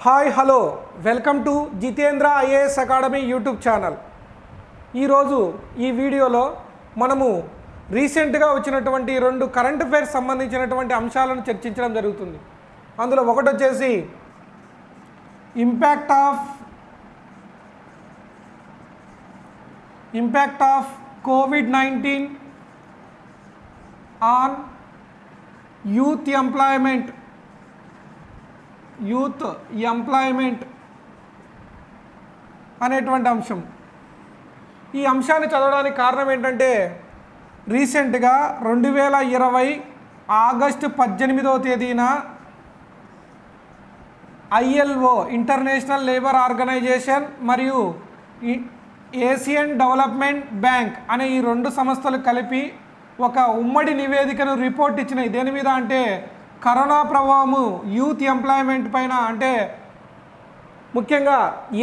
Hi hello welcome to Jitendra IAS academy YouTube channel. ఈరోజు ఈ వీడియోలో మనము రీసెంట్గా వచ్చినటువంటి రెండు కరెంట్ అఫైర్స్ సంబంధించినటువంటి అంశాలను చర్చించడం జరుగుతుంది. అందులో ఒకటి వచ్చేసి ఇంపాక్ట్ ఆఫ్ కోవిడ్-19 ఆన్ యూత్ ఎంప్లాయ్మెంట్ అనేటువంటి అంశం. ఈ అంశాన్ని చదవడానికి కారణం ఏంటంటే రీసెంట్గా 2020 ఆగస్టు 18వ తేదీన ILO ఇంటర్నేషనల్ లేబర్ ఆర్గనైజేషన్ మరియు ఏషియన్ డెవలప్మెంట్ బ్యాంక్ అనే ఈ రెండు సంస్థలు కలిపి ఒక ఉమ్మడి నివేదికను రిపోర్ట్ ఇచ్చినాయి. దేని మీద అంటే కరోనా ప్రభావము యూత్ ఎంప్లాయ్మెంట్ పైన, అంటే ముఖ్యంగా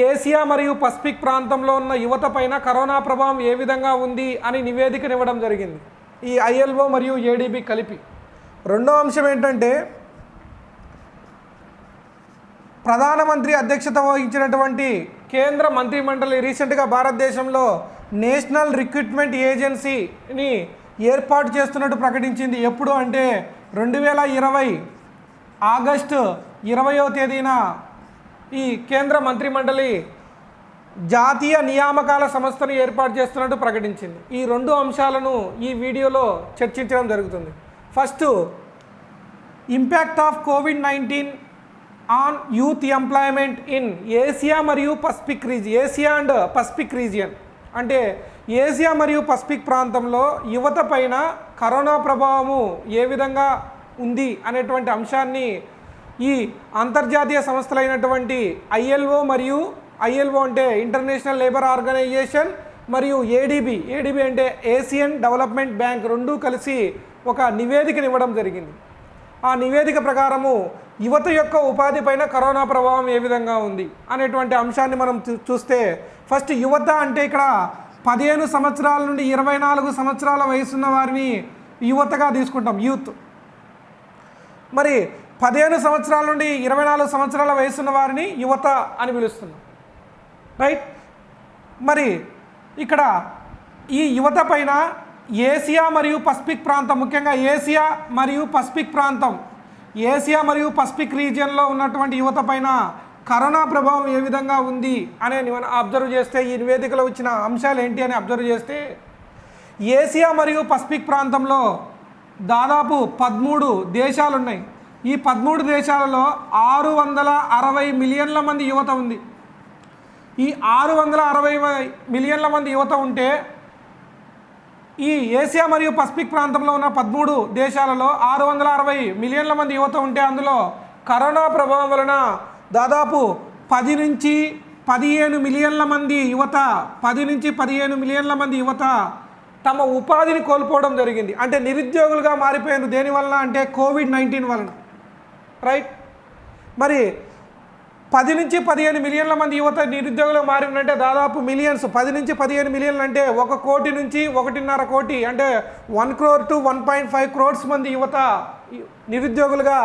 ఏసియా మరియు పసిఫిక్ ప్రాంతంలో ఉన్న యువత పైన కరోనా ప్రభావం ఏ విధంగా ఉంది అని నివేదికనివ్వడం జరిగింది ఈ ILO మరియు ADB కలిపి. రెండో అంశం ఏంటంటే ప్రధానమంత్రి అధ్యక్షత వహించినటువంటి కేంద్ర మంత్రిమండలి రీసెంట్గా భారతదేశంలో నేషనల్ రిక్రూట్మెంట్ ఏజెన్సీని ఏర్పాటు చేస్తున్నట్టు ప్రకటించింది. ఎప్పుడు అంటే 2020 ఆగస్టు 20వ తేదీన ఈ కేంద్ర మంత్రిమండలి జాతీయ నియామకాల సంస్థను ఏర్పాటు చేస్తున్నట్టు ప్రకటించింది. ఈ రెండు అంశాలను ఈ వీడియోలో చర్చించడం జరుగుతుంది. ఫస్ట్, ఇంపాక్ట్ ఆఫ్ కోవిడ్-19 on youth employment in Asia మరియు Pacific region. Asia and Pacific region అంటే ఏసియా మరియు పసిఫిక్ ప్రాంతంలో యువత పైన కరోనా ప్రభావము ఏ విధంగా ఉంది అనేటువంటి అంశాన్ని ఈ అంతర్జాతీయ సంస్థలైనటువంటి ILO మరియు ILO అంటే ఇంటర్నేషనల్ లేబర్ ఆర్గనైజేషన్ మరియు ADB అంటే ఏషియన్ డెవలప్మెంట్ బ్యాంక్ రెండూ కలిసి ఒక నివేదికను ఇవ్వడం జరిగింది. ఆ నివేదిక ప్రకారము యువత యొక్క ఉపాధి పైన కరోనా ప్రభావం ఏ విధంగా ఉంది అనేటువంటి అంశాన్ని మనం చూస్తే, ఫస్ట్ యువత అంటే ఇక్కడ 15 సంవత్సరాల నుండి 24 సంవత్సరాల వయసున్న వారిని యువతగా తీసుకుంటాం, యూత్. మరి 15 సంవత్సరాల నుండి 24 సంవత్సరాల వయసున్న వారిని యువత అని పిలుస్తున్నాం, రైట్. మరి ఇక్కడ ఈ యువత పైన ఏసియా మరియు పసిఫిక్ ప్రాంతం, ముఖ్యంగా ఏసియా మరియు పసిఫిక్ రీజియన్లో ఉన్నటువంటి యువత పైన కరోనా ప్రభావం ఏ విధంగా ఉంది అనేది మనం అబ్జర్వ్ చేస్తే, ఈ నివేదికలో వచ్చిన అంశాలు ఏంటి అని అబ్జర్వ్ చేస్తే, ఏసియా మరియు పసిఫిక్ ప్రాంతంలో దాదాపు 13 దేశాలు ఉన్నాయి. ఈ 13 దేశాలలో 660 మిలియన్ల మంది యువత ఉంది. ఈ 660 మిలియన్ల మంది యువత ఉంటే ఈ ఏసియా మరియు పసిఫిక్ ప్రాంతంలో ఉన్న 13 దేశాలలో 660 మిలియన్ల మంది యువత ఉంటే అందులో కరోనా ప్రభావం వలన దాదాపు 10 నుంచి 15 మిలియన్ల మంది యువత తమ ఉపాధిని కోల్పోవడం జరిగింది. అంటే నిరుద్యోగులుగా మారిపోయారు. దేనివలన అంటే కోవిడ్-19 వలన, రైట్. మరి 10 నుంచి 15 మిలియన్ల మంది యువత నిరుద్యోగులు మారిందంటే దాదాపు మిలియన్స్. 10 నుంచి 15 మిలియన్లు అంటే 1 కోటి నుంచి 1.5 కోటి, అంటే 1 crore to 1.5 crores మంది యువత నిరుద్యోగులుగా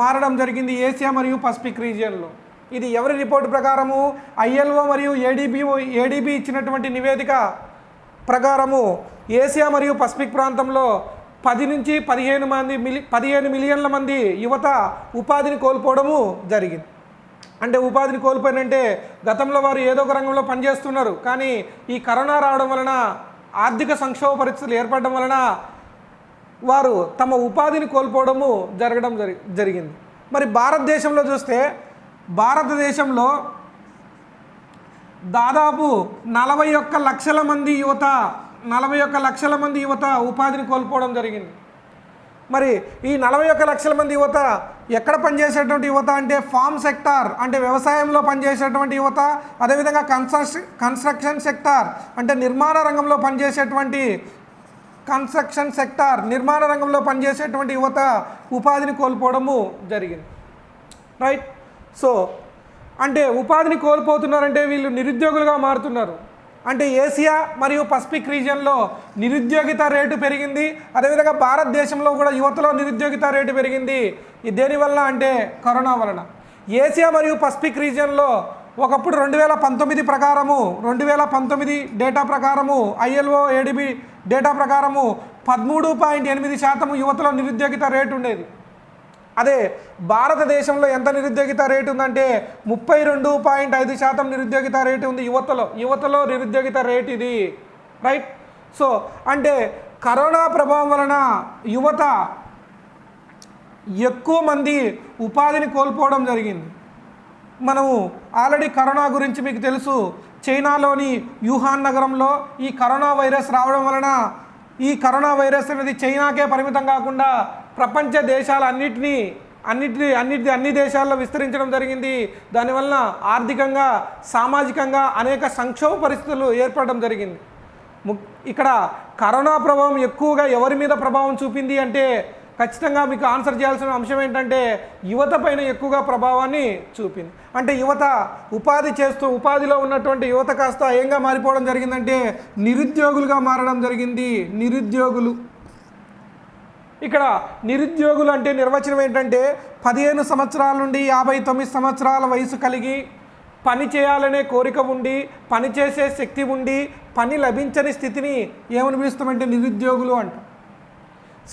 మారడం జరిగింది ఏసియా మరియు పసిఫిక్ రీజియన్లో. ఇది ఎవరి రిపోర్టు ప్రకారము? ILO మరియు ADB ఇచ్చినటువంటి నివేదిక ప్రకారము ఏసియా మరియు పసిఫిక్ ప్రాంతంలో 10 నుంచి 15 మిలియన్ల మంది యువత ఉపాధిని కోల్పోవడము జరిగింది. అంటే ఉపాధిని కోల్పోయినంటే గతంలో వారు ఏదో ఒక రంగంలో పనిచేస్తున్నారు, కానీ ఈ కరోనా రావడం వలన, ఆర్థిక సంక్షోభ పరిస్థితులు ఏర్పడడం వలన వారు తమ ఉపాధిని కోల్పోవడము జరిగింది. మరి భారతదేశంలో చూస్తే, భారతదేశంలో దాదాపు 41 లక్షల మంది యువత ఉపాధిని కోల్పోవడం జరిగింది. మరి ఈ 41 లక్షల మంది యువత ఎక్కడ పనిచేసేటువంటి యువత అంటే ఫార్మ్ సెక్టార్ అంటే వ్యవసాయంలో పనిచేసేటువంటి యువత, అదేవిధంగా కన్స్ట్రక్షన్ సెక్టార్ అంటే నిర్మాణ రంగంలో పనిచేసేటువంటి యువత ఉపాధిని కోల్పోవడము జరిగింది, రైట్. సో అంటే ఉపాధిని కోల్పోతున్నారంటే వీళ్ళు నిరుద్యోగులుగా మారుతున్నారు. అంటే ఏసియా మరియు పసిఫిక్ రీజియన్లో నిరుద్యోగిత రేటు పెరిగింది. అదేవిధంగా భారతదేశంలో కూడా యువతలో నిరుద్యోగిత రేటు పెరిగింది. దేనివల్ల అంటే కరోనా వలన. ఏసియా మరియు పసిఫిక్ రీజియన్లో ఒకప్పుడు 2019 ప్రకారము 2019 డేటా ప్రకారము ILO ADB డేటా ప్రకారము 13.8% యువతలో నిరుద్యోగిత రేటు ఉండేది. అదే భారతదేశంలో ఎంత నిరుద్యోగిత రేటు ఉందంటే 32.5% నిరుద్యోగిత రేటు ఉంది యువతలో నిరుద్యోగిత రేట్ ఇది, రైట్. సో అంటే కరోనా ప్రభావం వలన యువత ఎక్కువ మంది ఉపాధిని కోల్పోవడం జరిగింది. మనము ఆల్రెడీ కరోనా గురించి మీకు తెలుసు, చైనాలోని వుహాన్ నగరంలో ఈ కరోనా వైరస్ రావడం వలన ఈ కరోనా వైరస్ అనేది చైనాకే పరిమితం కాకుండా ప్రపంచ దేశాల అన్ని దేశాల్లో విస్తరించడం జరిగింది. దానివల్ల ఆర్థికంగా సామాజికంగా అనేక సంక్షోభ పరిస్థితులు ఏర్పడడం జరిగింది. ఇక్కడ కరోనా ప్రభావం ఎక్కువగా ఎవరి మీద ప్రభావం చూపింది అంటే ఖచ్చితంగా మీకు ఆన్సర్ చేయాల్సిన అంశం ఏంటంటే యువత పైన ఎక్కువగా ప్రభావాన్ని చూపింది. అంటే యువత ఉపాధిలో ఉన్నటువంటి యువత కాస్త ఏంగా మారిపోవడం జరిగిందంటే నిరుద్యోగులుగా మారడం జరిగింది. ఇక్కడ నిరుద్యోగులు అంటే నిర్వచనం ఏంటంటే 15 సంవత్సరాల నుండి 59 సంవత్సరాల వయసు కలిగి పని చేయాలనే కోరిక ఉండి పనిచేసే శక్తి ఉండి పని లభించని స్థితిని ఏమని పిలుస్తామంటే నిరుద్యోగులు అంట.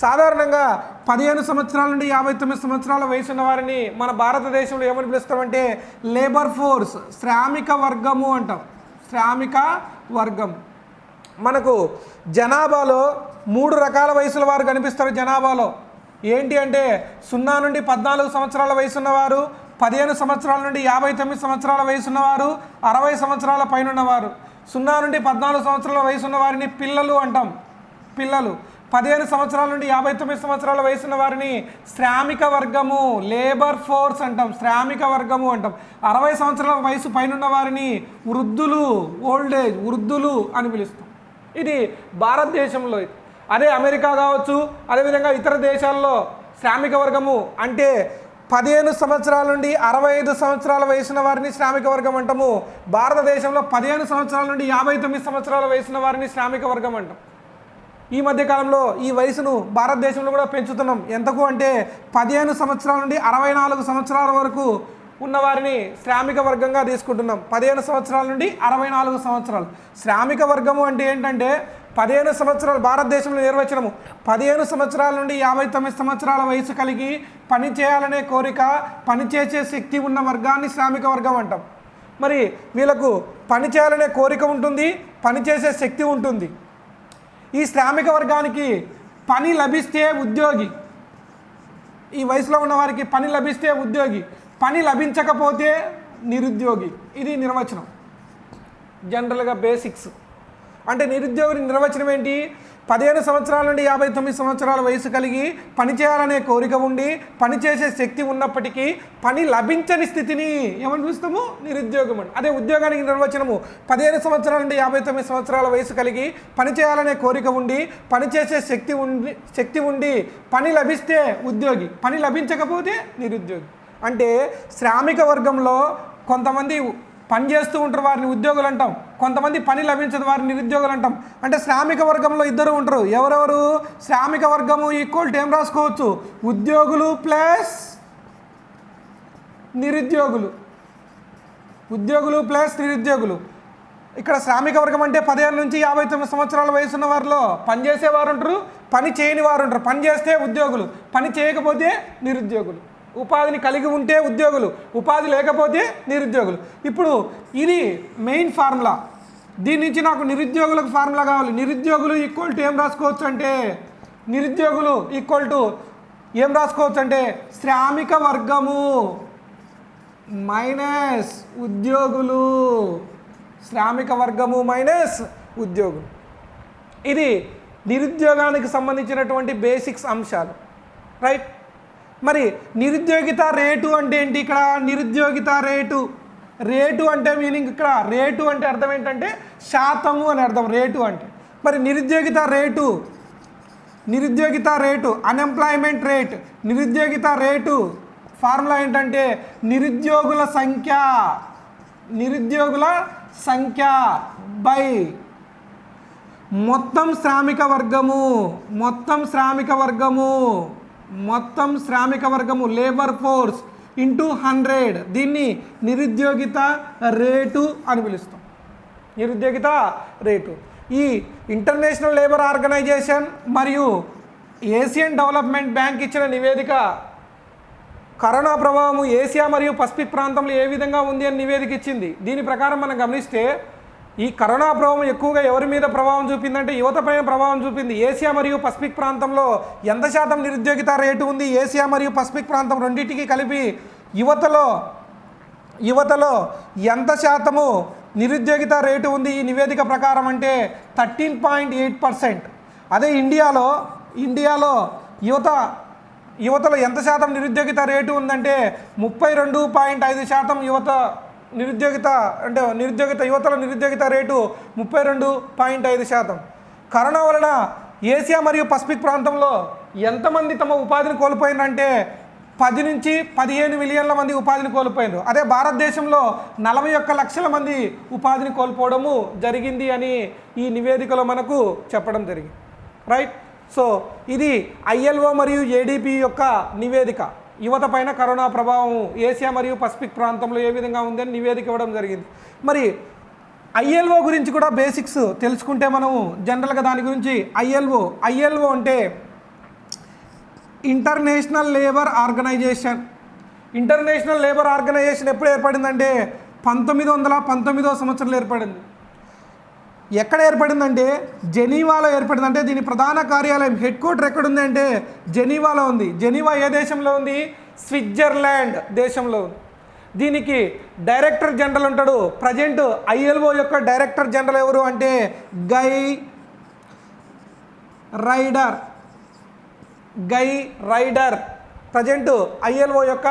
సాధారణంగా 15 సంవత్సరాల నుండి 59 సంవత్సరాల వయసు ఉన్న వారిని మన భారతదేశంలో ఏమని పిలుస్తామంటే లేబర్ ఫోర్స్, శ్రామిక వర్గము అంటాం. శ్రామిక వర్గం. మనకు జనాభాలో 3 రకాల వయసుల వారు కనిపిస్తారు జనాభాలో. ఏంటి అంటే 0 నుండి 14 సంవత్సరాల వయసు ఉన్నవారు, 15 సంవత్సరాల నుండి 59 సంవత్సరాల వయసు ఉన్నవారు, 60 సంవత్సరాల పైన ఉన్నవారు. 0 నుండి 14 సంవత్సరాల వయసు ఉన్న వారిని పిల్లలు అంటాం. 15 సంవత్సరాల నుండి 59 సంవత్సరాల వయసు ఉన్న వారిని శ్రామిక వర్గము, లేబర్ ఫోర్స్ అంటాం. శ్రామిక వర్గము అంటాం. 60 సంవత్సరాల వయసు పైన ఉన్న వారిని వృద్ధులు, ఓల్డేజ్ వృద్ధులు అని పిలుస్తాం. ఇది భారతదేశంలో. అదే అమెరికా కావచ్చు, అదేవిధంగా ఇతర దేశాల్లో శ్రామిక వర్గము అంటే 15 సంవత్సరాల నుండి 65 సంవత్సరాల వయసున్న వారిని శ్రామిక వర్గం అంటాము. భారతదేశంలో 15 సంవత్సరాల నుండి 59 సంవత్సరాల వయసున్న వారిని శ్రామిక వర్గం అంటాం. ఈ మధ్యకాలంలో ఈ వయసును భారతదేశంలో కూడా పెంచుతున్నాం. ఎంతకు అంటే 15 సంవత్సరాల నుండి 64 సంవత్సరాల వరకు ఉన్నవారిని శ్రామిక వర్గంగా తీసుకుంటున్నాం. 15 సంవత్సరాల నుండి 64 సంవత్సరాలు శ్రామిక వర్గము అంటే ఏంటంటే 15 సంవత్సరాలు భారతదేశంలో నిర్వచనము 15 సంవత్సరాల నుండి 59 సంవత్సరాల వయసు కలిగి పని చేయాలనే కోరిక, పనిచేసే శక్తి ఉన్న వర్గాన్ని శ్రామిక వర్గం అంటాం. మరి వీళ్ళకు పని చేయాలనే కోరిక ఉంటుంది, పనిచేసే శక్తి ఉంటుంది. ఈ శ్రామిక వర్గానికి పని లభిస్తే ఉద్యోగి, ఈ వయసులో ఉన్న వారికి పని లభిస్తే ఉద్యోగి, పని లభించకపోతే నిరుద్యోగి. ఇది నిర్వచనం, జనరల్గా బేసిక్స్. అంటే నిరుద్యోగి నిర్వచనం ఏంటి? 15 సంవత్సరాల నుండి 59 సంవత్సరాల వయసు కలిగి పని చేయాలనే కోరిక ఉండి పనిచేసే శక్తి ఉన్నప్పటికీ పని లభించని స్థితిని ఏమని పిలుస్తాము? నిరుద్యోగం అని. అదే ఉద్యోగానికి నిర్వచనము 15 సంవత్సరాల నుండి 59 సంవత్సరాల వయసు కలిగి పని చేయాలనే కోరిక ఉండి పనిచేసే శక్తి ఉండి పని లభిస్తే ఉద్యోగి, పని లభించకపోతే నిరుద్యోగి. అంటే శ్రామిక వర్గంలో కొంతమంది పని చేస్తూ ఉంటారు, వారిని ఉద్యోగులు అంటాం. కొంతమంది పని లభించదు, వారిని నిరుద్యోగులు అంటాం. అంటే శ్రామిక వర్గంలో ఇద్దరు ఉంటారు. ఎవరెవరు? శ్రామిక వర్గము ఈక్వల్ టు ఏం రాసుకోవచ్చు? ఉద్యోగులు ప్లస్ నిరుద్యోగులు. ఉద్యోగులు ప్లస్ నిరుద్యోగులు. ఇక్కడ శ్రామిక వర్గం అంటే 15 నుంచి 59 సంవత్సరాల వయసు ఉన్న వారిలో పనిచేసేవారు ఉంటారు, పని చేయని వారు ఉంటారు. పని చేస్తే ఉద్యోగులు, పని చేయకపోతే నిరుద్యోగులు. ఉపాధిని కలిగి ఉంటే ఉద్యోగులు, ఉపాధి లేకపోతే నిరుద్యోగులు. ఇప్పుడు ఇది మెయిన్ ఫార్ములా. దీని నుంచి నాకు నిరుద్యోగులకు ఫార్ములా కావాలి. నిరుద్యోగులు ఈక్వల్ టు ఏం రాసుకోవచ్చు అంటే నిరుద్యోగులు ఈక్వల్ టు ఏం రాసుకోవచ్చు అంటే శ్రామిక వర్గము మైనస్ ఉద్యోగులు. శ్రామిక వర్గము మైనస్ ఉద్యోగులు. ఇది నిరుద్యోగానికి సంబంధించినటువంటి బేసిక్స్ అంశాలు, రైట్. మరి నిరుద్యోగిత రేటు అంటే ఏంటి? ఇక్కడ నిరుద్యోగిత రేటు అంటే మీనింగ్, ఇక్కడ రేటు అంటే అర్థం ఏంటంటే శాతము అని అర్థం రేటు అంటే. మరి నిరుద్యోగిత రేటు అన్ఎంప్లాయ్మెంట్ రేట్. నిరుద్యోగిత రేటు ఫార్ములా ఏంటంటే నిరుద్యోగుల సంఖ్య బై మొత్తం శ్రామిక వర్గము లేబర్ ఫోర్స్ ఇంటూ 100, దీన్ని నిరుద్యోగిత రేటు అని పిలుస్తాం. నిరుద్యోగిత రేటు. ఈ ఇంటర్నేషనల్ లేబర్ ఆర్గనైజేషన్ మరియు ఏషియన్ డెవలప్మెంట్ బ్యాంక్ ఇచ్చిన నివేదిక కరోనా ప్రభావం ఏసియా మరియు పసిఫిక్ ప్రాంతంలో ఏ విధంగా ఉంది అని నివేదిక ఇచ్చింది. దీని ప్రకారం మనం గమనిస్తే ఈ కరోనా ప్రభావం ఎక్కువగా ఎవరి మీద ప్రభావం చూపిందంటే యువతపైన ప్రభావం చూపింది. ఏసియా మరియు పసిఫిక్ ప్రాంతంలో ఎంత శాతం నిరుద్యోగిత రేటు ఉంది? ఏసియా మరియు పసిఫిక్ ప్రాంతం రెండింటికి కలిపి యువతలో ఎంత శాతము నిరుద్యోగిత రేటు ఉంది ఈ నివేదిక ప్రకారం అంటే 13.8%. అదే ఇండియాలో యువతలో ఎంత శాతం నిరుద్యోగిత రేటు ఉందంటే 32.5% యువతల నిరుద్యోగిత రేటు 32.5%. కరోనా వలన ఏసియా మరియు పసిఫిక్ ప్రాంతంలో ఎంతమంది తమ ఉపాధిని కోల్పోయిందంటే 10 నుంచి 15 మిలియన్ల మంది ఉపాధిని కోల్పోయారు. అదే భారతదేశంలో 41 లక్షల మంది ఉపాధిని కోల్పోవడము జరిగింది అని ఈ నివేదికలో మనకు చెప్పడం జరిగింది. రైట్. సో ఇది ILO మరియు ADB యొక్క నివేదిక. యువత పైన కరోనా ప్రభావం ఏసియా మరియు పసిఫిక్ ప్రాంతంలో ఏ విధంగా ఉందని నివేదిక ఇవ్వడం జరిగింది. మరి ILO గురించి కూడా బేసిక్స్ తెలుసుకుంటే మనము జనరల్గా దాని గురించి ILO అంటే international labour organisation. International labour organisation ఎప్పుడు ఏర్పడిందంటే 1919వ సంవత్సరంలో ఏర్పడింది. ఎక్కడ ఏర్పడిందంటే జెనీవాలో ఏర్పడింది. అంటే దీని ప్రధాన కార్యాలయం హెడ్ క్వార్టర్ ఎక్కడుంది అంటే జెనీవాలో ఉంది. జెనీవా ఏ దేశంలో ఉంది? స్విట్జర్లాండ్ దేశంలో ఉంది. దీనికి డైరెక్టర్ జనరల్ ఉంటాడు. ప్రజెంట్ ILO యొక్క డైరెక్టర్ జనరల్ ఎవరు అంటే గై రైడర్ ప్రజెంట్ ILO యొక్క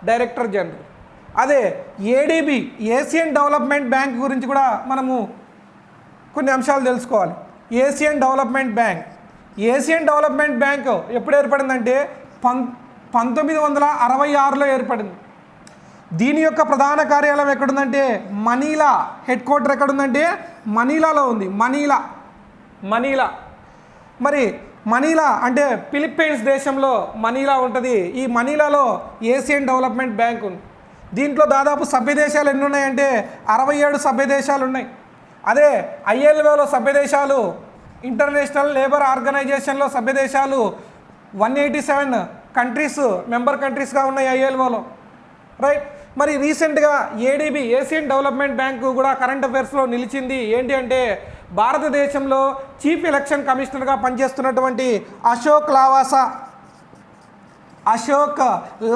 డైరెక్టర్ జనరల్. అదే ADB ఏషియన్ డెవలప్మెంట్ బ్యాంక్ గురించి కూడా మనము కొన్ని అంశాలు తెలుసుకోవాలి. ఏషియన్ డెవలప్మెంట్ బ్యాంక్ ఎప్పుడు ఏర్పడిందంటే 1966లో ఏర్పడింది. దీని యొక్క ప్రధాన కార్యాలయం ఎక్కడుందంటే మనీలా. హెడ్ క్వార్టర్ ఎక్కడుందంటే మనీలాలో ఉంది. మనీలా మరి మనీలా అంటే ఫిలిప్పీన్స్ దేశంలో మనీలా ఉంటుంది. ఈ మనీలాలో ఏషియన్ డెవలప్మెంట్ బ్యాంక్ ఉంది. దీంట్లో దాదాపు సభ్య దేశాలు ఎన్ని ఉన్నాయంటే 67 సభ్య దేశాలు ఉన్నాయి. అదే ILOలో సభ్య దేశాలు, ఇంటర్నేషనల్ లేబర్ ఆర్గనైజేషన్లో సభ్య దేశాలు 187 కంట్రీస్ మెంబర్ కంట్రీస్గా ఉన్నాయి ILOలో. రైట్. మరి రీసెంట్గా ADB ఏషియన్ డెవలప్మెంట్ బ్యాంకు కూడా కరెంట్ అఫైర్స్లో నిలిచింది. ఏంటి అంటే భారతదేశంలో చీఫ్ ఎలక్షన్ కమిషనర్గా పనిచేస్తున్నటువంటి అశోక్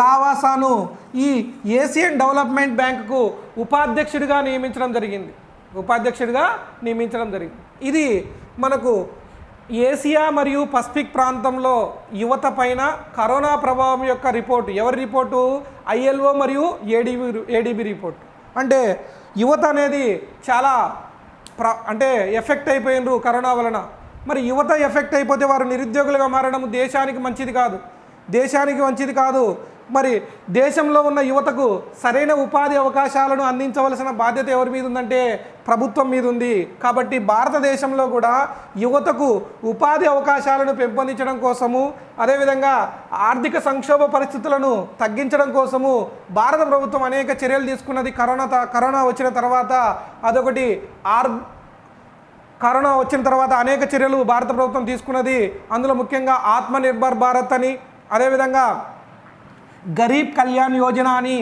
లావాసాను ఈ ఏషియన్ డెవలప్మెంట్ బ్యాంకుకు ఉపాధ్యక్షుడిగా నియమించడం జరిగింది. ఇది మనకు ఏసియా మరియు పసిఫిక్ ప్రాంతంలో యువత పైన కరోనా ప్రభావం యొక్క రిపోర్టు. ఎవరి రిపోర్టు? ILO మరియు ADB రిపోర్టు. అంటే యువత అనేది చాలా ఎఫెక్ట్ అయిపోయినారు కరోనా వలన. మరి యువత ఎఫెక్ట్ అయిపోతే వారు నిరుద్యోగులుగా మారడం దేశానికి మంచిది కాదు. మరి దేశంలో ఉన్న యువతకు సరైన ఉపాధి అవకాశాలను అందించవలసిన బాధ్యత ఎవరి మీద ఉందంటే ప్రభుత్వం మీద ఉంది. కాబట్టి భారతదేశంలో కూడా యువతకు ఉపాధి అవకాశాలను పెంపొందించడం కోసము, అదేవిధంగా ఆర్థిక సంక్షోభ పరిస్థితులను తగ్గించడం కోసము భారత ప్రభుత్వం అనేక చర్యలు తీసుకున్నది. కరోనా వచ్చిన తర్వాత అనేక చర్యలు భారత ప్రభుత్వం తీసుకున్నది. అందులో ముఖ్యంగా ఆత్మనిర్భర్ భారత్ అని, అదేవిధంగా గరీబ్ కళ్యాణ్ యోజన అని,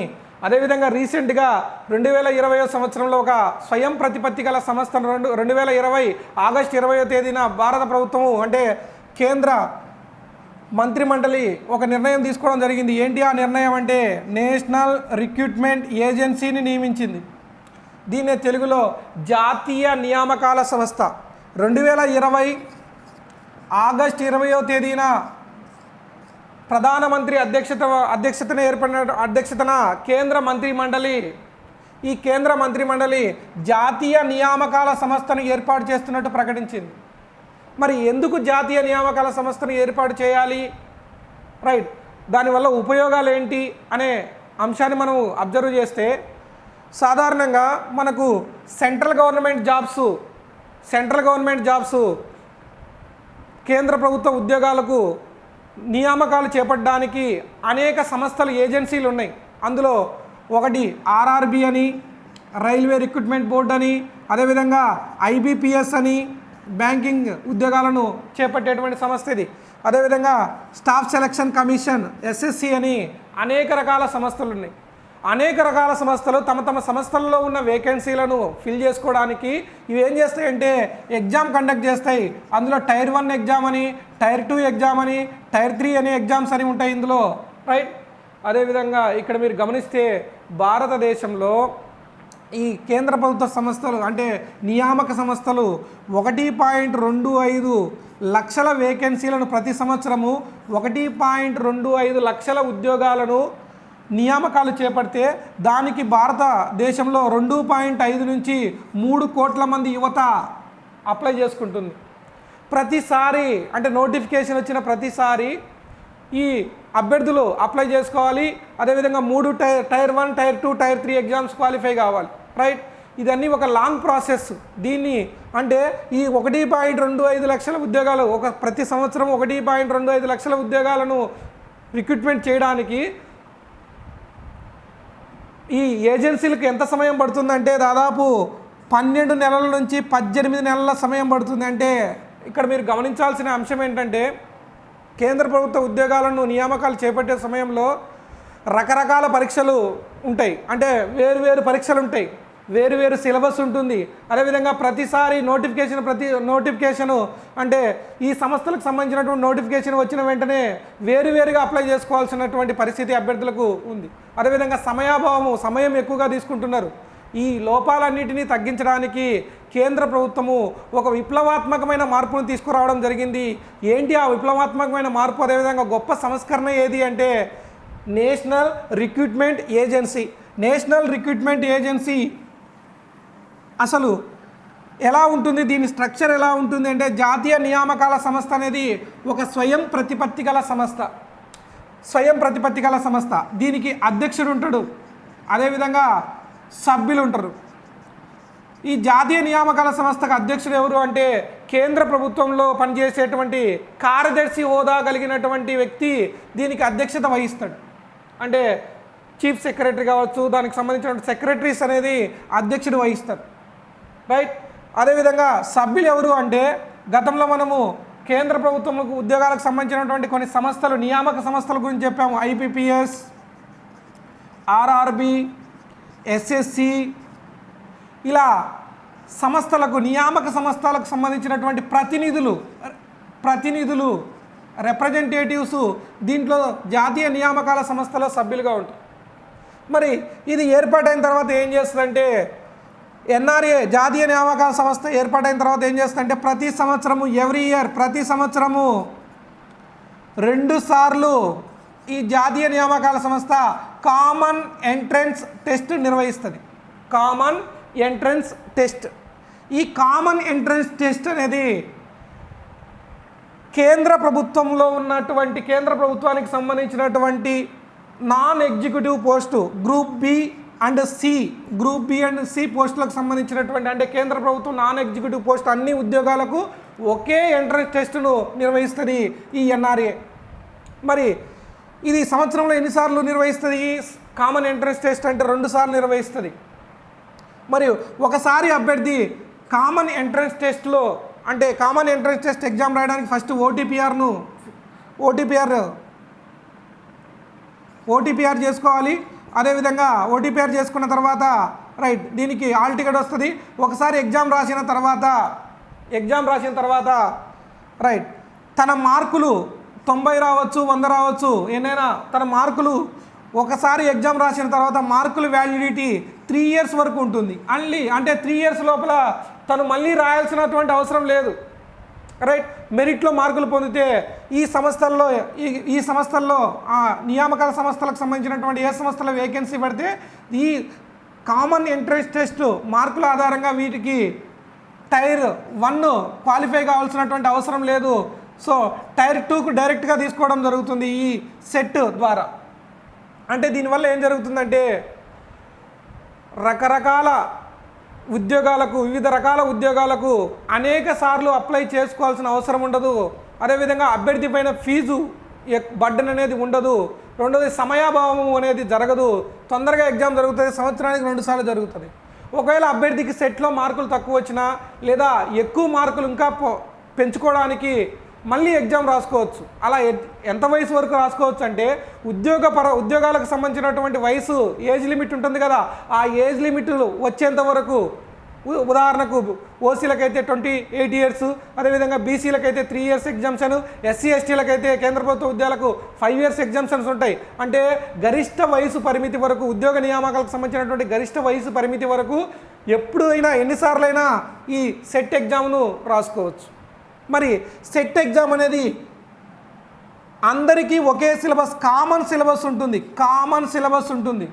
అదేవిధంగా రీసెంట్గా 2020 సంవత్సరంలో ఒక స్వయం ప్రతిపత్తి గల సంస్థను 2020 ఆగస్టు 20వ తేదీన భారత ప్రభుత్వము అంటే కేంద్ర మంత్రిమండలి ఒక నిర్ణయం తీసుకోవడం జరిగింది. ఏంటి ఆ నిర్ణయం అంటే నేషనల్ రిక్రూట్మెంట్ ఏజెన్సీని నియమించింది. దీన్నే తెలుగులో జాతీయ నియామకాల సంస్థ. 2020 ఆగస్టు 20వ తేదీన ప్రధానమంత్రి అధ్యక్షతన కేంద్ర మంత్రిమండలి ఈ కేంద్ర మంత్రిమండలి జాతీయ నియామకాల సంస్థను ఏర్పాటు చేస్తున్నట్టు ప్రకటించింది. మరి ఎందుకు జాతీయ నియామకాల సంస్థను ఏర్పాటు చేయాలి? రైట్. దానివల్ల ఉపయోగాలు ఏంటి అనే అంశాన్ని మనం అబ్జర్వ్ చేస్తే సాధారణంగా మనకు సెంట్రల్ గవర్నమెంట్ జాబ్స్ కేంద్ర ప్రభుత్వ ఉద్యోగాలకు నియామకాలు చేపట్టడానికి అనేక సంస్థలు ఏజెన్సీలు ఉన్నాయి. అందులో ఒకటి ఆర్ఆర్బి అని, రైల్వే రిక్రూట్మెంట్ బోర్డు అని, అదేవిధంగా ఐబిపిఎస్ అని బ్యాంకింగ్ ఉద్యోగాలను చేపట్టేటువంటి సంస్థ ఇది. అదేవిధంగా స్టాఫ్ సెలక్షన్ కమిషన్ ఎస్ఎస్సి అని అనేక రకాల సంస్థలు ఉన్నాయి. అనేక రకాల సంస్థలు తమ సంస్థల్లో ఉన్న వేకెన్సీలను ఫిల్ చేసుకోవడానికి ఇవి ఏం చేస్తాయంటే ఎగ్జామ్ కండక్ట్ చేస్తాయి. అందులో టైర్ 1 ఎగ్జామ్ అని, టైర్ 2 ఎగ్జామ్ అని, టైర్ 3 అనే ఎగ్జామ్స్ అని ఉంటాయి ఇందులో, రైట్. అదేవిధంగా ఇక్కడ మీరు గమనిస్తే భారతదేశంలో ఈ కేంద్ర ప్రభుత్వ సంస్థలు అంటే నియామక సంస్థలు 1.25 లక్షల వేకెన్సీలను ప్రతి సంవత్సరము 1.25 లక్షల ఉద్యోగాలను నియామకాలు చేపడితే దానికి భారతదేశంలో 2.5 నుంచి 3 కోట్ల మంది యువత అప్లై చేసుకుంటుంది. ప్రతిసారి అంటే నోటిఫికేషన్ వచ్చిన ప్రతిసారి ఈ అభ్యర్థులు అప్లై చేసుకోవాలి. అదేవిధంగా 3 tier 1, tier 2, tier 3 exams qualify కావాలి, రైట్. ఇదన్నీ ఒక లాంగ్ ప్రాసెస్. దీన్ని అంటే ఈ 1.25 లక్షల ఉద్యోగాలు ప్రతి సంవత్సరం 1.25 లక్షల ఉద్యోగాలను రిక్రూట్మెంట్ చేయడానికి ఈ ఏజెన్సీలకు ఎంత సమయం పడుతుందంటే దాదాపు 12 నెలల నుంచి 18 నెలల సమయం పడుతుంది. అంటే ఇక్కడ మీరు గమనించాల్సిన అంశం ఏంటంటే కేంద్ర ప్రభుత్వ ఉద్యోగాలను నియామకాలు చేపట్టే సమయంలో రకరకాల పరీక్షలు ఉంటాయి. అంటే వేరు పరీక్షలు ఉంటాయి, వేరు సిలబస్ ఉంటుంది. అదేవిధంగా ప్రతిసారి ప్రతి నోటిఫికేషను అంటే ఈ సంస్థలకు సంబంధించినటువంటి నోటిఫికేషన్ వచ్చిన వెంటనే వేరుగా అప్లై చేసుకోవాల్సినటువంటి పరిస్థితి అభ్యర్థులకు ఉంది. అదేవిధంగా సమయం ఎక్కువగా తీసుకుంటున్నారు. ఈ లోపాలన్నిటినీ తగ్గించడానికి కేంద్ర ప్రభుత్వము ఒక విప్లవాత్మకమైన మార్పును తీసుకురావడం జరిగింది. ఏంటి ఆ విప్లవాత్మకమైన మార్పు, అదేవిధంగా గొప్ప సంస్కరణ ఏది అంటే national recruitment agency. National recruitment agency అసలు ఎలా ఉంటుంది, దీని స్ట్రక్చర్ ఎలా ఉంటుంది అంటే జాతీయ నియామకాల సంస్థ అనేది ఒక స్వయం ప్రతిపత్తి గల సంస్థ. దీనికి అధ్యక్షుడు ఉంటాడు, అదేవిధంగా సభ్యులు ఉంటారు. ఈ జాతీయ నియామకాల సంస్థకు అధ్యక్షుడు ఎవరు అంటే కేంద్ర ప్రభుత్వంలో పనిచేసేటువంటి కార్యదర్శి హోదా కలిగినటువంటి వ్యక్తి దీనికి అధ్యక్షత వహిస్తాడు. అంటే చీఫ్ సెక్రటరీ కావచ్చు, దానికి సంబంధించిన సెక్రటరీస్ అనేది అధ్యక్షుడు వహిస్తారు, రైట్. అదేవిధంగా సభ్యులు ఎవరు అంటే గతంలో మనము కేంద్ర ప్రభుత్వం ఉద్యోగాలకు సంబంధించినటువంటి కొన్ని సంస్థలు నియామక సంస్థల గురించి చెప్పాము. ఐబిపిఎస్, ఆర్ఆర్బి, ఎస్ఎస్సి, ఇలా సంస్థలకు నియామక సంస్థలకు సంబంధించినటువంటి ప్రతినిధులు రిప్రజెంటేటివ్స్ దీంట్లో జాతీయ నియామకాల సంస్థలో సభ్యులుగా ఉంటారు. మరి ఇది ఏర్పాటైన తర్వాత ఏం చేస్తుందంటే ఎన్ఆర్ఏ జాతీయ నియామకాల సంస్థ ఏర్పాటైన తర్వాత ఏం చేస్తుందంటే ప్రతి సంవత్సరము 2 సార్లు ఈ జాతీయ నియామకాల సంస్థ కామన్ ఎంట్రన్స్ టెస్ట్ నిర్వహిస్తుంది. Common entrance test. ఈ కామన్ ఎంట్రన్స్ టెస్ట్ అనేది కేంద్ర ప్రభుత్వానికి సంబంధించినటువంటి non executive post group B and C పోస్టులకు సంబంధించినటువంటి అంటే కేంద్ర ప్రభుత్వం నాన్ ఎగ్జిక్యూటివ్ పోస్ట్ అన్ని ఉద్యోగాలకు ఒకే ఎంట్రన్స్ టెస్టును నిర్వహిస్తుంది ఈ ఎన్ఆర్ఏ. మరి ఇది సంవత్సరంలో ఎన్నిసార్లు నిర్వహిస్తుంది? ఈ కామన్ ఎంట్రన్స్ టెస్ట్ అంటే 2 సార్లు నిర్వహిస్తుంది. మరియు ఒకసారి అభ్యర్థి కామన్ ఎంట్రన్స్ టెస్ట్ ఎగ్జామ్ రాయడానికి ఫస్ట్ ఓటీపీఆర్ చేసుకోవాలి. అదేవిధంగా ఓటీపీఆర్ చేసుకున్న తర్వాత రైట్ దీనికి హాల్ టికెట్ వస్తుంది. ఒకసారి ఎగ్జామ్ రాసిన తర్వాత రైట్ తన మార్కులు 90 రావచ్చు, 100 రావచ్చు, ఏదైనా తన మార్కులు ఒకసారి ఎగ్జామ్ రాసిన తర్వాత మార్కులు వ్యాలిడిటీ 3 ఇయర్స్ వరకు ఉంటుంది. అంటే 3 ఇయర్స్ లోపల తను మళ్ళీ రాయాల్సినటువంటి అవసరం లేదు, రైట్. మెరిట్లో మార్కులు పొందితే ఈ సంస్థల్లో నియామకాల సంస్థలకు సంబంధించినటువంటి ఏ సంస్థల వేకెన్సీ పడితే ఈ కామన్ ఎంట్రన్స్ టెస్ట్ మార్కుల ఆధారంగా వీటికి టైర్ 1 క్వాలిఫై కావాల్సినటువంటి అవసరం లేదు. సో టైర్ 2కు డైరెక్ట్గా తీసుకోవడం జరుగుతుంది ఈ సెట్ ద్వారా. అంటే దీనివల్ల ఏం జరుగుతుందంటే వివిధ రకాల ఉద్యోగాలకు అనేక సార్లు అప్లై చేసుకోవాల్సిన అవసరం ఉండదు. అదేవిధంగా అభ్యర్థి పైన ఫీజు బర్డెన్ అనేది ఉండదు. రెండోది సమయాభావం అనేది జరగదు. తొందరగా ఎగ్జామ్ జరుగుతుంది, సంవత్సరానికి 2 సార్లు జరుగుతుంది. ఒకవేళ అభ్యర్థికి సెట్లో మార్కులు తక్కువ వచ్చినా లేదా ఎక్కువ మార్కులు ఇంకా పెంచుకోవడానికి మళ్ళీ ఎగ్జామ్ రాసుకోవచ్చు. అలా ఎంత వయసు వరకు రాసుకోవచ్చు అంటే ఉద్యోగాలకు సంబంధించినటువంటి వయసు ఏజ్ లిమిట్ ఉంటుంది కదా, ఆ ఏజ్ లిమిట్ వచ్చేంత వరకు. ఉదాహరణకు ఓసీలకైతే 28 ఇయర్స్, అదేవిధంగా బీసీలకైతే 3 ఇయర్స్ ఎగ్జామ్షన్, ఎస్సీ ఎస్టీలకైతే కేంద్ర ప్రభుత్వ ఉద్యోగాలకు 5 ఇయర్స్ ఎగ్జామ్షన్స్ ఉంటాయి. అంటే గరిష్ట వయసు పరిమితి వరకు, ఉద్యోగ నియామకాలకు సంబంధించినటువంటి గరిష్ట వయసు పరిమితి వరకు ఎప్పుడైనా ఎన్నిసార్లైనా ఈ సెట్ ఎగ్జామ్ను రాసుకోవచ్చు. మరి సెట్ ఎగ్జామ్ అనేది అందరికీ ఒకే సిలబస్, కామన్ సిలబస్ ఉంటుంది.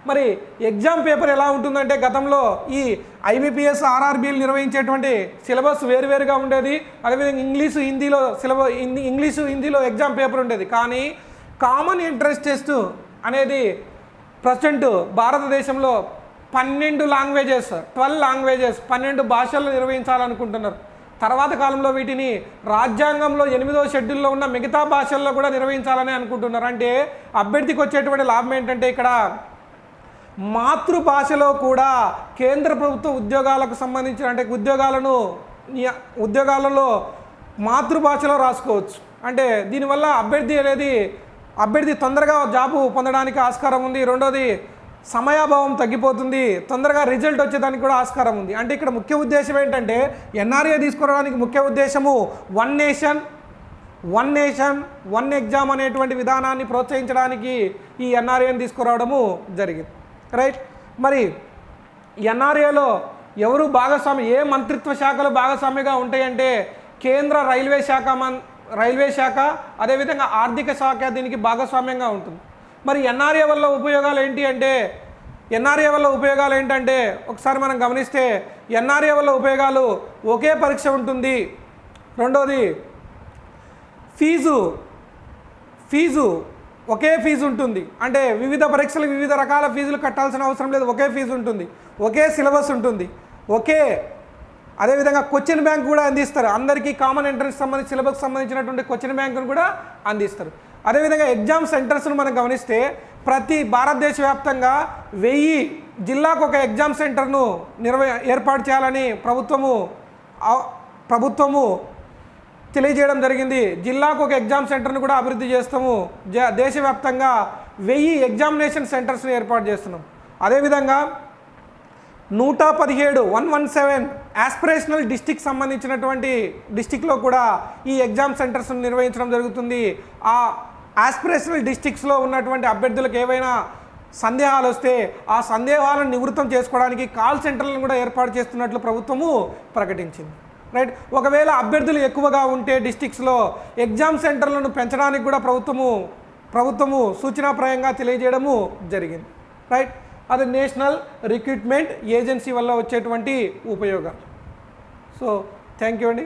మరి ఎగ్జామ్ పేపర్ ఎలా ఉంటుందంటే గతంలో ఈ ఐబీపీఎస్ ఆర్ఆర్బీలు నిర్వహించేటువంటి సిలబస్ వేరువేరుగా ఉండేది. అదేవిధంగా ఇంగ్లీషు హిందీలో ఎగ్జామ్ పేపర్ ఉండేది. కానీ కామన్ ఎంట్రన్స్ టెస్ట్ అనేది ప్రజెంట్ భారతదేశంలో 12 లాంగ్వేజెస్ 12 భాషల్లో నిర్వహించాలనుకుంటున్నారు. తర్వాత కాలంలో వీటిని రాజ్యాంగంలో 8వ షెడ్యూల్లో ఉన్న మిగతా భాషల్లో కూడా నిర్వహించాలని అనుకుంటున్నారు. అంటే అభ్యర్థికి వచ్చేటువంటి లాభం ఏంటంటే ఇక్కడ మాతృభాషలో కూడా కేంద్ర ప్రభుత్వ ఉద్యోగాలకు సంబంధించిన అంటే ఉద్యోగాలలో మాతృభాషలో రాసుకోవచ్చు. అంటే దీనివల్ల అభ్యర్థి తొందరగా జాబు పొందడానికి ఆస్కారం ఉంది. రెండోది సమయాభావం తగ్గిపోతుంది, తొందరగా రిజల్ట్ వచ్చేదానికి కూడా ఆస్కారం ఉంది. అంటే ఇక్కడ ముఖ్య ఉద్దేశం ఏంటంటే ఎన్ఆర్ఏ తీసుకురావడానికి ముఖ్య ఉద్దేశము వన్ నేషన్ వన్ ఎగ్జామ్ అనేటువంటి విధానాన్ని ప్రోత్సహించడానికి ఈ ఎన్ఆర్ఏని తీసుకురావడము జరిగింది. రైట్. మరి ఎన్ఆర్ఏలో ఎవరు భాగస్వామి, ఏ మంత్రిత్వ శాఖలు భాగస్వామిగా ఉంటాయంటే కేంద్ర రైల్వే శాఖ అదేవిధంగా ఆర్థిక శాఖ దీనికి భాగస్వామ్యంగా ఉంటుంది. మరి ఎన్ఆర్ఏ వల్ల ఉపయోగాలు ఏంటంటే ఒకసారి మనం గమనిస్తే ఎన్ఆర్ఏ వల్ల ఉపయోగాలు ఒకే పరీక్ష ఉంటుంది. రెండోది ఫీజు ఒకే ఫీజు ఉంటుంది. అంటే వివిధ పరీక్షలు వివిధ రకాల ఫీజులు కట్టాల్సిన అవసరం లేదు, ఒకే ఫీజు ఉంటుంది, ఒకే సిలబస్ ఉంటుంది, అదేవిధంగా క్వశ్చన్ బ్యాంక్ కూడా అందిస్తారు. అందరికీ కామన్ ఎంట్రన్స్ సిలబస్ సంబంధించినటువంటి క్వశ్చన్ బ్యాంకును కూడా అందిస్తారు. అదేవిధంగా ఎగ్జామ్ సెంటర్స్ను మనం గమనిస్తే ప్రతి భారతదేశ వ్యాప్తంగా 1000 జిల్లాకు ఒక ఎగ్జామ్ సెంటర్ను ఏర్పాటు చేయాలని ప్రభుత్వము తెలియజేయడం జరిగింది. జిల్లాకు ఒక ఎగ్జామ్ సెంటర్ను కూడా అభివృద్ధి చేస్తాము. దేశవ్యాప్తంగా 1000 ఎగ్జామినేషన్ సెంటర్స్ని ఏర్పాటు చేస్తున్నాం. అదేవిధంగా 117 ఆస్పిరేషనల్ డిస్టిక్ సంబంధించినటువంటి డిస్టిక్లో కూడా ఈ ఎగ్జామ్ సెంటర్స్ను నిర్వహించడం జరుగుతుంది. ఆ ఆస్పిరేషనల్ డిస్టిక్స్లో ఉన్నటువంటి అభ్యర్థులకు ఏవైనా సందేహాలు వస్తే ఆ సందేహాలను నివృత్తం చేసుకోవడానికి కాల్ సెంటర్లను కూడా ఏర్పాటు చేస్తున్నట్లు ప్రభుత్వము ప్రకటించింది. రైట్. ఒకవేళ అభ్యర్థులు ఎక్కువగా ఉంటే డిస్టిక్స్లో ఎగ్జామ్ సెంటర్లను పెంచడానికి కూడా ప్రభుత్వము సూచనాప్రాయంగా తెలియజేయడము జరిగింది. రైట్. అది నేషనల్ రిక్రూట్మెంట్ ఏజెన్సీ వల్ల వచ్చేటువంటి ఉపయోగాలు. సో థ్యాంక్ యూ అండి.